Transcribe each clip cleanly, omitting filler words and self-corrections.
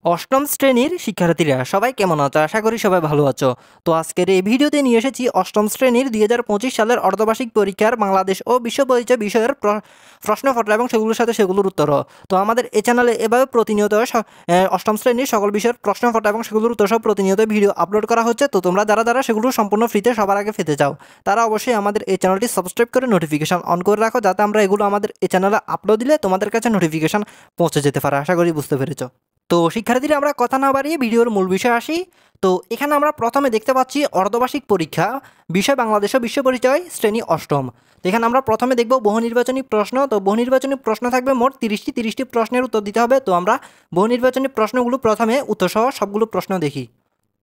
অষ্টম শ্রেণীর শিক্ষার্থীরা সবাই কেমন আছো? আশা করি সবাই ভালো আছো। তো আজকের এই ভিডিওতে নিয়ে এসেছি অষ্টম শ্রেণীর ২০২৫ সালের অর্ধবার্ষিক পরীক্ষার বাংলাদেশ ও বিশ্ব পরিচয় বিষয়ের প্রশ্নপত্র এবং সেগুলোর সাথে সেগুলোর উত্তরও। তো আমাদের এই চ্যানেলে এভাবে প্রতিনিয়ত অষ্টম শ্রেণীর সকল বিষয়ের প্রশ্নপত্র এবং সেগুলোর উত্তর সব প্রতিনিয়ত ভিডিও আপলোড করা হচ্ছে। তো তোমরা যারা সেগুলো সম্পূর্ণ ফ্রিতে সবার আগে পেতে চাও, তারা অবশ্যই আমাদের এই চ্যানেলটি সাবস্ক্রাইব করে নোটিফিকেশন অন করে রাখো, যাতে আমরা এগুলো আমাদের এই চ্যানেলে আপলোড দিলে তোমাদের কাছে নোটিফিকেশন পৌঁছে যেতে পারে। আশা করি বুঝতে পেরেছো। তো শিক্ষার্থীরা, আমরা কথা না বাড়িয়ে ভিডিওর মূল বিষয়ে আসি। তো এখানে আমরা প্রথমে দেখতে পাচ্ছি অর্ধবার্ষিক পরীক্ষা, বিষয় বাংলাদেশ ও বিশ্ব পরিচয়, শ্রেণী অষ্টম। তো এখানে আমরা প্রথমে দেখব বহু নির্বাচনী প্রশ্ন। তো বহু নির্বাচনী প্রশ্ন থাকবে মোট 30টি প্রশ্নের উত্তর দিতে হবে। তো আমরা বহু নির্বাচনী প্রশ্নগুলো প্রথমে উত্তরসহ সবগুলো প্রশ্ন দেখি।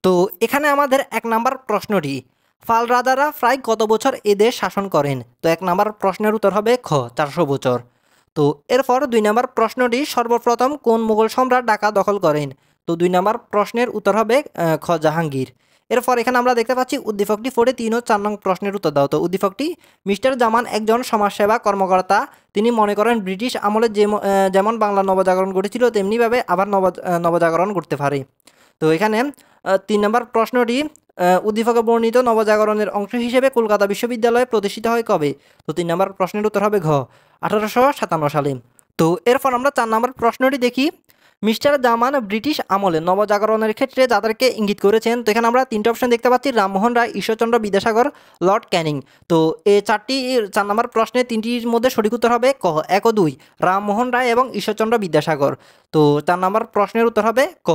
তো এখানে আমাদের 1 নাম্বার প্রশ্নটি, ফাল রাজারা প্রায় কত বছর এ দেশ শাসন করেন? তো 1 নাম্বার প্রশ্নের উত্তর হবে খ, 400 বছর। তো এরপর 2 নাম্বার প্রশ্নটি, সর্বপ্রথম কোন মুঘল সম্রাট ঢাকা দখল করেন? তো 2 নাম্বার প্রশ্নের উত্তর হবে খ, জাহাঙ্গীর। এরপর এখানে আমরা দেখতে পাচ্ছি উদ্দীপকটি পড়ে 3 ও 4 নং প্রশ্নের উত্তর দাও। তো উদ্দীপকটি, মিস্টার জামান একজন সমাজসেবা কর্মকর্তা। তিনি মনে করেন ব্রিটিশ আমলে যেমন বাংলা নবজাগরণ ঘটেছিল, তেমনিভাবে আবার নবজাগরণ ঘটতে পারে। তো এখানে 3 নম্বর প্রশ্নটি, উদ্দীপকে বর্ণিত নবজাগরণের অংশ হিসেবে কলকাতা বিশ্ববিদ্যালয় প্রতিষ্ঠিত হয় কবে? তো 3 নম্বর প্রশ্নের উত্তর হবে ঘ, 1857 সালে। তো এরপর আমরা 4 নম্বর প্রশ্নটি দেখি। মিস্টার জামান ব্রিটিশ আমলে নবজাগরণের ক্ষেত্রে যাদেরকে ইঙ্গিত করেছেন? তো এখানে আমরা 3টে অপশন দেখতে পাচ্ছি, রামমোহন রায়, ঈশ্বরচন্দ্র বিদ্যাসাগর, লর্ড ক্যানিং। তো এই 4 নম্বর প্রশ্নে 3টির মধ্যে সঠিক উত্তর হবে ক, 1 ও 2, রামমোহন রায় এবং ঈশ্বরচন্দ্র বিদ্যাসাগর। তো 4 নম্বর প্রশ্নের উত্তর হবে ক।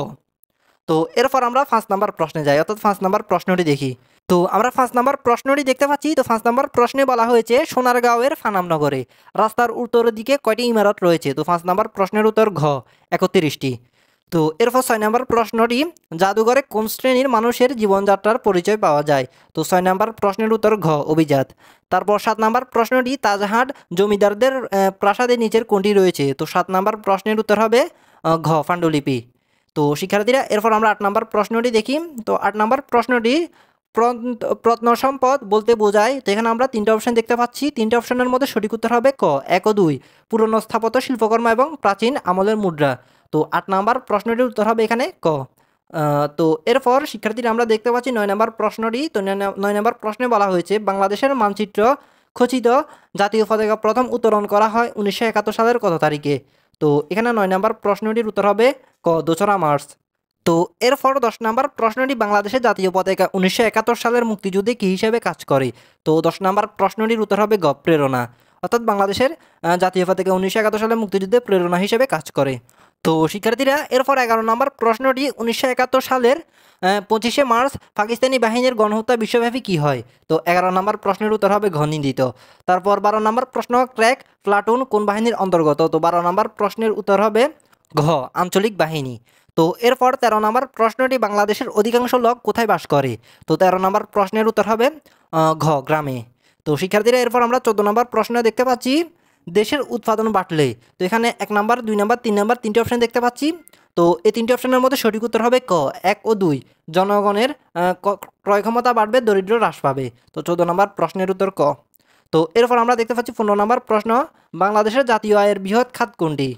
তো এরপর আমরা 5 নাম্বার প্রশ্নে যাই, অর্থাৎ 5 নাম্বার প্রশ্নটি দেখি। তো আমরা 5 নাম্বার প্রশ্নটি দেখতে পাচ্ছি। তো 5 নাম্বার প্রশ্নে বলা হয়েছে, সোনারগাঁওয়ের ফানামনগরে রাস্তার উত্তরের দিকে কয়টি ইমারত রয়েছে? তো 5 নাম্বার প্রশ্নের উত্তর ঘ, 31টি। তো এরপর 6 নাম্বার প্রশ্নটি, জাদুঘরে কোন শ্রেণীর মানুষের জীবনযাত্রার পরিচয় পাওয়া যায়? তো 6 নাম্বার প্রশ্নের উত্তর ঘ, অভিজাত। তারপর 7 নাম্বার প্রশ্নটি, তাজহাট জমিদারদের প্রাসাদের নিচের কোনটি রয়েছে? তো 7 নাম্বার প্রশ্নের উত্তর হবে ঘ, পাণ্ডুলিপি। তো শিক্ষার্থীরা, এরপর আমরা 8 নাম্বার প্রশ্নটি দেখি। তো 8 নাম্বার প্রশ্নটি, প্রত্নসম্পদ বলতে বোঝায়? তো এখানে আমরা 3টে অপশন দেখতে পাচ্ছি। 3টে অপশনের মধ্যে সঠিক উত্তর হবে ক, 1 ও 2, পুরনো স্থাপত্য শিল্পকর্ম এবং প্রাচীন আমলের মুদ্রা। তো 8 নাম্বার প্রশ্নটির উত্তর হবে এখানে ক। তো এরপর শিক্ষার্থীরা, আমরা দেখতে পাচ্ছি 9 নাম্বার প্রশ্নটি। তো 9 নাম্বার প্রশ্নে বলা হয়েছে, বাংলাদেশের মানচিত্র খচিত জাতীয় পতাকা প্রথম উত্তোলন করা হয় 1971 সালের কত তারিখে? তো এখানে 9 নাম্বার প্রশ্নটির উত্তর হবে ক, 2রা মার্চ। তো এরপর 10 নাম্বার প্রশ্নটি, বাংলাদেশের জাতীয় পতাকা 1971 সালের মুক্তিযুদ্ধে কী হিসেবে কাজ করে? তো 10 নাম্বার প্রশ্নটির উত্তর হবে গ, প্রেরণা। অর্থাৎ বাংলাদেশের জাতীয় পতাকা 1971 সালের মুক্তিযুদ্ধে প্রেরণা হিসেবে কাজ করে। তো শিক্ষার্থীরা, এরপর 11 নম্বর প্রশ্নটি, 1971 সালের 25শে মার্চ পাকিস্তানি বাহিনীর গণহত্যা বিশ্বব্যাপী কী হয়? তো 11 নম্বর প্রশ্নের উত্তর হবে ঘ, নিন্দিত। তারপর 12 নম্বর প্রশ্ন, ক্র্যাক প্লাটুন কোন বাহিনীর অন্তর্গত? তো 12 নম্বর প্রশ্নের উত্তর হবে ঘ, আঞ্চলিক বাহিনী। তো এরপর 13 নম্বর প্রশ্নটি, বাংলাদেশের অধিকাংশ লোক কোথায় বাস করে? তো 13 নম্বর প্রশ্নের উত্তর হবে ঘ, গ্রামে। তো শিক্ষার্থীরা, এরপর আমরা 14 নম্বর প্রশ্ন দেখতে পাচ্ছি, দেশের উৎপাদন বাড়লে? তো এখানে 1 নাম্বার, 2 নাম্বার, 3 নাম্বার 3টে অপশন দেখতে পাচ্ছি। তো এই 3টে অপশনের মধ্যে সঠিক উত্তর হবে ক, 1 ও 2, জনগণের ক্রয় ক্ষমতা বাড়বে, দরিদ্র হ্রাস পাবে। তো 14 নম্বর প্রশ্নের উত্তর ক। তো এরপর আমরা দেখতে পাচ্ছি 15 নম্বর প্রশ্ন, বাংলাদেশের জাতীয় আয়ের বৃহৎ খাত কোনটি?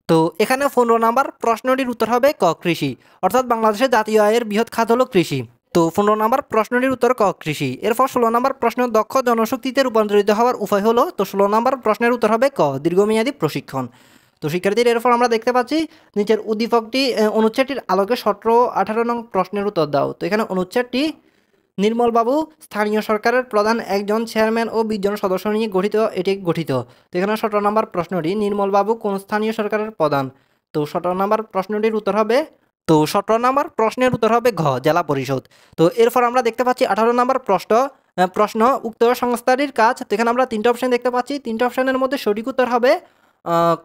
তো এখানে 15 নম্বর প্রশ্নটির উত্তর হবে ক, কৃষি। অর্থাৎ বাংলাদেশের জাতীয় আয়ের বৃহৎ খাত হলো কৃষি। তো 15 নম্বর প্রশ্নটির উত্তর ক, কৃষি। এরপর 16 নম্বর প্রশ্ন, দক্ষ জনশক্তিতে রূপান্তরিত হওয়ার উপায় হলো? তো 16 নম্বর প্রশ্নের উত্তর হবে ক, দীর্ঘমেয়াদী প্রশিক্ষণ। তো শিক্ষার্থীরা, এরপর আমরা দেখতে পাচ্ছি নিচের উদ্দীপকটি অনুচ্ছেদটির আলোকে 17-18 নং প্রশ্নের উত্তর দাও। তো এখানে অনুচ্ছেদটি, নির্মলবাবু স্থানীয় সরকারের প্রধান একজন চেয়ারম্যান ও 20 জন সদস্য নিয়ে এটি গঠিত। তো এখানে 17 নম্বর প্রশ্নটি, নির্মলবাবু কোন স্থানীয় সরকারের প্রধান? তো 17 নম্বর প্রশ্নটির উত্তর হবে, তো 17 নম্বর প্রশ্নের উত্তর হবে ঘ, জেলা পরিষদ। তো এরপর আমরা দেখতে পাচ্ছি 18 নম্বর প্রশ্ন, উক্ত সংস্থাটির কাজ? তো এখানে আমরা 3টে অপশন দেখতে পাচ্ছি। 3টে অপশনের মধ্যে সঠিক উত্তর হবে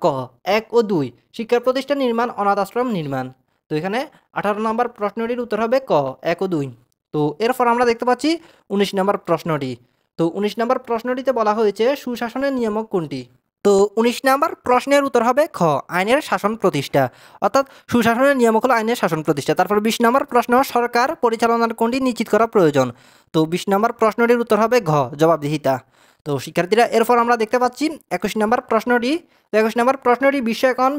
ক, 1 ও 2, শিক্ষা প্রতিষ্ঠান নির্মাণ, অনাথ আশ্রম নির্মাণ। তো এখানে 18 নম্বর প্রশ্নটির উত্তর হবে ক, 1 ও 2। তো এরপর আমরা দেখতে পাচ্ছি 19 নম্বর প্রশ্নটি। তো 19 নম্বর প্রশ্নটিতে বলা হয়েছে, সুশাসনের নিয়ামক কোনটি? তো 19 নম্বর প্রশ্নের উত্তর হবে খ, আইনের শাসন প্রতিষ্ঠা। অর্থাৎ সুশাসনের নিয়ামক হলো আইনের শাসন প্রতিষ্ঠা। তারপর 20 নম্বর প্রশ্ন, সরকার পরিচালনার কোনটি নিশ্চিত করা প্রয়োজন? তো 20 নম্বর প্রশ্নটির উত্তর হবে ঘ, জবাবদিহিতা। তো শিক্ষার্থীরা, এরপর আমরা দেখতে পাচ্ছি 21 নম্বর প্রশ্নটি। তো 21 নম্বর প্রশ্নটি, বিশ্ব এখন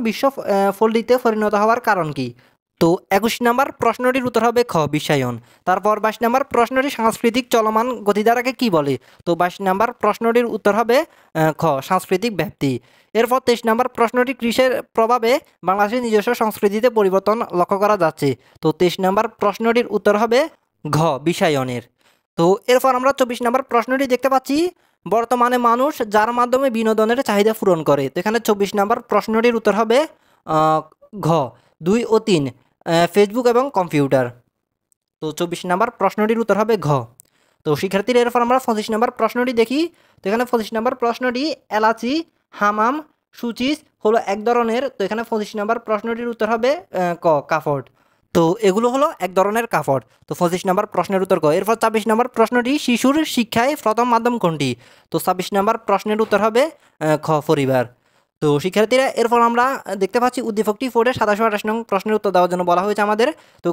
ফলটিতে পরিণত হওয়ার কারণ কি? তো 21 নম্বর প্রশ্নটির উত্তর হবে খ বিশ্বায়ন। তারপর 22 নম্বর প্রশ্নটি সাংস্কৃতিক চলমান গতিধারাকে কি বলে? তো 22 নম্বর প্রশ্নটির উত্তর হবে খ সাংস্কৃতিক ব্যাপ্তি। এরপর 23 নম্বর প্রশ্নটি কৃষির প্রভাবে বাংলাদেশের নিজস্ব সংস্কৃতিতে পরিবর্তন লক্ষ্য করা যাচ্ছে। তো 23 নম্বর প্রশ্নটির উত্তর হবে ঘ বিশ্বায়নের। তো এরপর আমরা 24 নম্বর প্রশ্নটি দেখতে পাচ্ছি বর্তমানে মানুষ যার মাধ্যমে বিনোদনের চাহিদা পূরণ করে। তো এখানে 24 নম্বর প্রশ্নটির উত্তর হবে ঘ 2 ও 3 ফেসবুক এবং কম্পিউটার। তো 24 নম্বর প্রশ্নটির উত্তর হবে ঘ। তো শিক্ষার্থীরা এরপর আমরা 25 নম্বর প্রশ্নটি দেখি। তো এখানে 25 নম্বর প্রশ্নটি এলাচি হামাম সুচিস হলো এক ধরনের। তো এখানে 25 নম্বর প্রশ্নটির উত্তর হবে ক কাপড়। তো এগুলো হলো এক ধরনের কাপড়। তো 25 নম্বর প্রশ্নের উত্তর ক। এরপর 26 নম্বর প্রশ্নটি শিশুর শিক্ষায় প্রথম মাধ্যম কোনটি? তো 26 নম্বর প্রশ্নের উত্তর হবে খ পরিবার। তো শিক্ষার্থীরা এরপর আমরা দেখতে পাচ্ছি উদ্দীপকটি 4-এর 27-28 নং প্রশ্নের উত্তর দেওয়ার জন্য বলা হয়েছে আমাদের। তো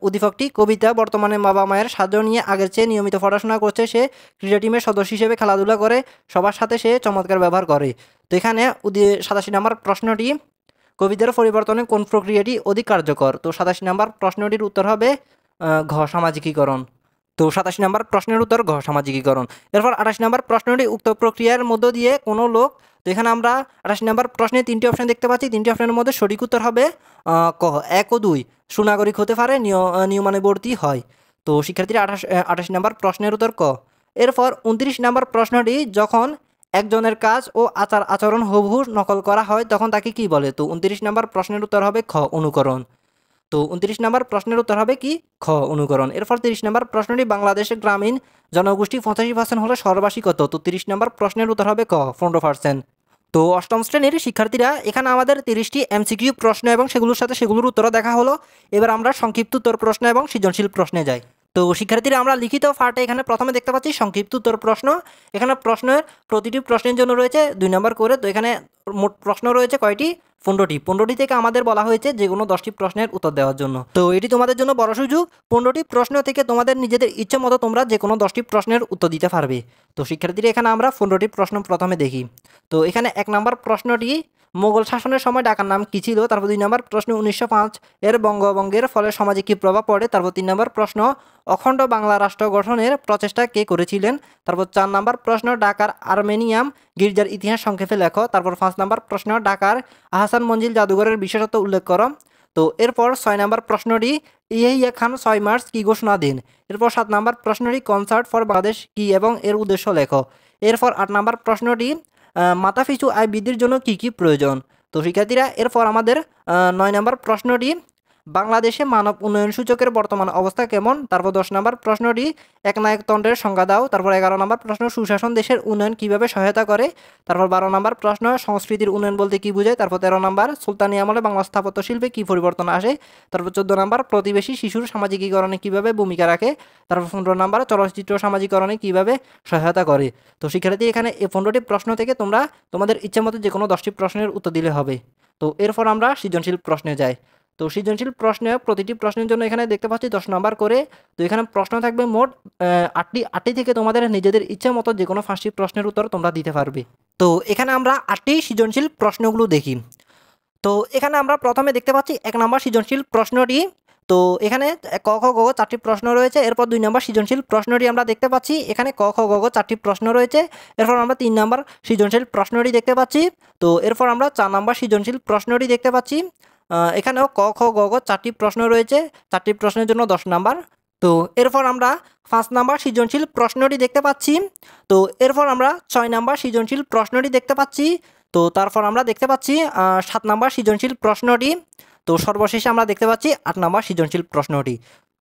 উদ্দীপকটি কবিতা বর্তমানে বাবা মায়ের সাহায্য নিয়ে আগের চেয়ে নিয়মিত পড়াশোনা করছে। সে ক্রীড়া টিমের সদস্য হিসেবে খেলাধুলা করে, সবার সাথে সে চমৎকার ব্যবহার করে। তো এখানে 87 নম্বর প্রশ্নটি কবিতার পরিবর্তনে কোন প্রক্রিয়াটি অধিক কার্যকর? তো 87 নম্বর প্রশ্নটির উত্তর হবে ঘ সামাজিকীকরণ। তো 87 নম্বর প্রশ্নের উত্তর ঘ সামাজিকীকরণ। এরপর 28 নম্বর প্রশ্নটি উক্ত প্রক্রিয়ার মধ্য দিয়ে কোনো লোক। তো এখানে আমরা 28 নম্বর প্রশ্নে 3টি অপশন দেখতে পাচ্ছি। 3টি অপশনের মধ্যে সঠিক উত্তর হবে ক 1 ও 2 সুনাগরিক হতে পারে, নিয়মানুবর্তী হয়। তো শিক্ষার্থীরা 28 নম্বর প্রশ্নের উত্তর ক। এরপর 29 নম্বর প্রশ্নটি যখন একজনের কাজ ও আচরণ হুবহু নকল করা হয় তখন তাকে কি বলে? তো 29 নম্বর প্রশ্নের উত্তর হবে খ অনুকরণ। তো 29 নম্বর প্রশ্নের উত্তর হবে কি খ অনুকরণ। এরপর 30 নম্বর প্রশ্নটি বাংলাদেশের গ্রামীণ জনগোষ্ঠী 85% হলে শহরবাসী কত? তো 30 নম্বর প্রশ্নের উত্তর হবে ক 15%। তো অষ্টম শ্রেণীর শিক্ষার্থীরা এখানে আমাদের 30টি এমসিকিউ প্রশ্ন এবং সেগুলোর সাথে সেগুলোর উত্তরও দেখা হলো। এবার আমরা সংক্ষিপ্ত উত্তর প্রশ্ন এবং সৃজনশীল প্রশ্নে যাই। তো শিক্ষার্থীরা আমরা লিখিত পার্টে এখানে প্রথমে দেখতে পাচ্ছি সংক্ষিপ্ত উত্তর প্রশ্ন। এখানে প্রশ্নের প্রতিটি প্রশ্নের জন্য রয়েছে 2 নম্বর করে। তো এখানে মোট প্রশ্ন রয়েছে কয়টি? 15টি থেকে আমাদের বলা হয়েছে যে কোনো 10টি প্রশ্নের উত্তর দেওয়ার জন্য। তো এটি তোমাদের জন্য বড় সুযোগ। 15টি প্রশ্ন থেকে তোমাদের নিজেদের ইচ্ছে মতো তোমরা যে কোনো 10টি প্রশ্নের উত্তর দিতে পারবে। তো শিক্ষার্থীরা এখানে আমরা 15টি প্রশ্ন প্রথমে দেখি। তো এখানে 1 নম্বর প্রশ্নটি মোগল শাসনের সময় ঢাকার নাম কী ছিল? তারপর 2 নম্বর প্রশ্ন 1905 এর বঙ্গভঙ্গের ফলে সমাজে কী প্রভাব পড়ে? তারপর 3 নম্বর প্রশ্ন অখণ্ড বাংলা রাষ্ট্র গঠনের প্রচেষ্টা কে করেছিলেন? তারপর 4 নম্বর প্রশ্ন ঢাকার আর্মেনিয়াম গির্জার ইতিহাস সংক্ষেপে লেখো। তারপর 5 নম্বর প্রশ্ন ঢাকার আহসান মঞ্জিল জাদুঘরের বিশেষত্ব উল্লেখ করো। তো এরপর 6 নম্বর প্রশ্নটি ইয়াহিয়া খান 6 মার্চ কী ঘোষণা দেন? এরপর 7 নম্বর প্রশ্নটি কনসার্ট ফর বাংলাদেশ কী এবং এর উদ্দেশ্য লেখো। এরপর 8 নম্বর প্রশ্নটি মাথাপিছু আয় বৃদ্ধির জন্য কী কী প্রয়োজন? তো শিক্ষার্থীরা এরপর আমাদের 9 নম্বর প্রশ্নটি বাংলাদেশে মানব উন্নয়ন সূচকের বর্তমান অবস্থা কেমন? তারপর 10 নম্বর প্রশ্নটি একনায়কতন্ত্রের সংজ্ঞা দাও। তারপর 11 নম্বর প্রশ্ন সুশাসন দেশের উন্নয়ন কিভাবে সহায়তা করে? তারপর 12 নম্বর প্রশ্ন সংস্কৃতির উন্নয়ন বলতে কী বোঝায়? তারপর 13 নম্বর সুলতানি আমলে বাংলা স্থাপত্য শিল্পে কী পরিবর্তন আসে? তারপর 14 নম্বর প্রতিবেশী শিশুর সামাজিকীকরণে কীভাবে ভূমিকা রাখে? তারপর 15 নম্বর চলচ্চিত্র সামাজিকরণে কীভাবে সহায়তা করে? তো শিক্ষার্থী এখানে এই 15টি প্রশ্ন থেকে তোমরা তোমাদের ইচ্ছে মতো যে কোনো 10টি প্রশ্নের উত্তর দিলে হবে। তো এরপর আমরা সৃজনশীল প্রশ্নে যাই। তো সৃজনশীল প্রশ্নে প্রতিটি প্রশ্নের জন্য এখানে দেখতে পাচ্ছি 10 নম্বর করে। তো এখানে প্রশ্ন থাকবে মোট 8টি থেকে তোমাদের নিজেদের ইচ্ছে মতো যে কোনো 5টি প্রশ্নের উত্তর তোমরা দিতে পারবে। তো এখানে আমরা 8টি সৃজনশীল প্রশ্নগুলো দেখি। তো এখানে আমরা প্রথমে দেখতে পাচ্ছি 1 নম্বর সৃজনশীল প্রশ্নটি। তো এখানে ক খ গ ঘ 4টি প্রশ্ন রয়েছে। এরপর 2 নম্বর সৃজনশীল প্রশ্নটি আমরা দেখতে পাচ্ছি এখানে ক খ গ ঘ 4টি প্রশ্ন রয়েছে। এরপর আমরা 3 নম্বর সৃজনশীল প্রশ্নটি দেখতে পাচ্ছি। তো এরপর আমরা 4 নম্বর সৃজনশীল প্রশ্নটি দেখতে পাচ্ছি। এখানেও ক খ গ ঘ 4টি প্রশ্ন রয়েছে। 4টি প্রশ্নের জন্য 10 নাম্বার। তো এরপর আমরা 5 নাম্বার সৃজনশীল প্রশ্নটি দেখতে পাচ্ছি। তো এরপর আমরা 6 নাম্বার সৃজনশীল প্রশ্নটি দেখতে পাচ্ছি। তো তারপর আমরা দেখতে পাচ্ছি 7 নাম্বার সৃজনশীল প্রশ্নটি। তো সর্বশেষে আমরা দেখতে পাচ্ছি 8 নাম্বার সৃজনশীল প্রশ্নটি।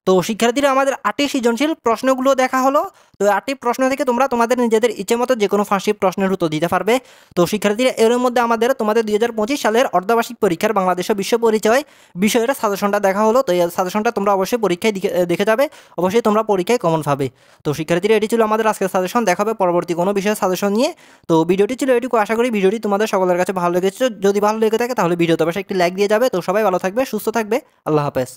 তো শিক্ষার্থীরা আমাদের 8টি সৃজনশীল প্রশ্নগুলো দেখা হলো। তো 8টি প্রশ্ন থেকে তোমরা তোমাদের নিজেদের ইচ্ছে মতো যে কোনো 5টি প্রশ্নের উত্তর দিতে পারবে। তো শিক্ষার্থীরা এর মধ্যে আমাদের তোমাদের 2025 সালের অর্ধবার্ষিক পরীক্ষার বাংলাদেশ ও বিশ্ব পরিচয় বিষয়ের সাজেশনটা দেখা হলো। তো এই সাজেশনটা তোমরা অবশ্যই পরীক্ষায় দেখে যাবে, অবশ্যই তোমরা পরীক্ষায় কমন পাবে। তো শিক্ষার্থীরা এটি ছিল আমাদের আজকের সাজেশন। দেখাবে পরবর্তী কোনো বিষয়ের সাজেশন নিয়ে। তো ভিডিওটি ছিল এটুকু। আশা করি ভিডিওটি তোমাদের সকলের কাছে ভালো লেগেছে। যদি ভালো লেগে থাকে তাহলে ভিডিওতে অবশ্যই একটি লাইক দিয়ে যাবে। তো সবাই ভালো থাকবে, সুস্থ থাকবে। আল্লাহ হাফেজ।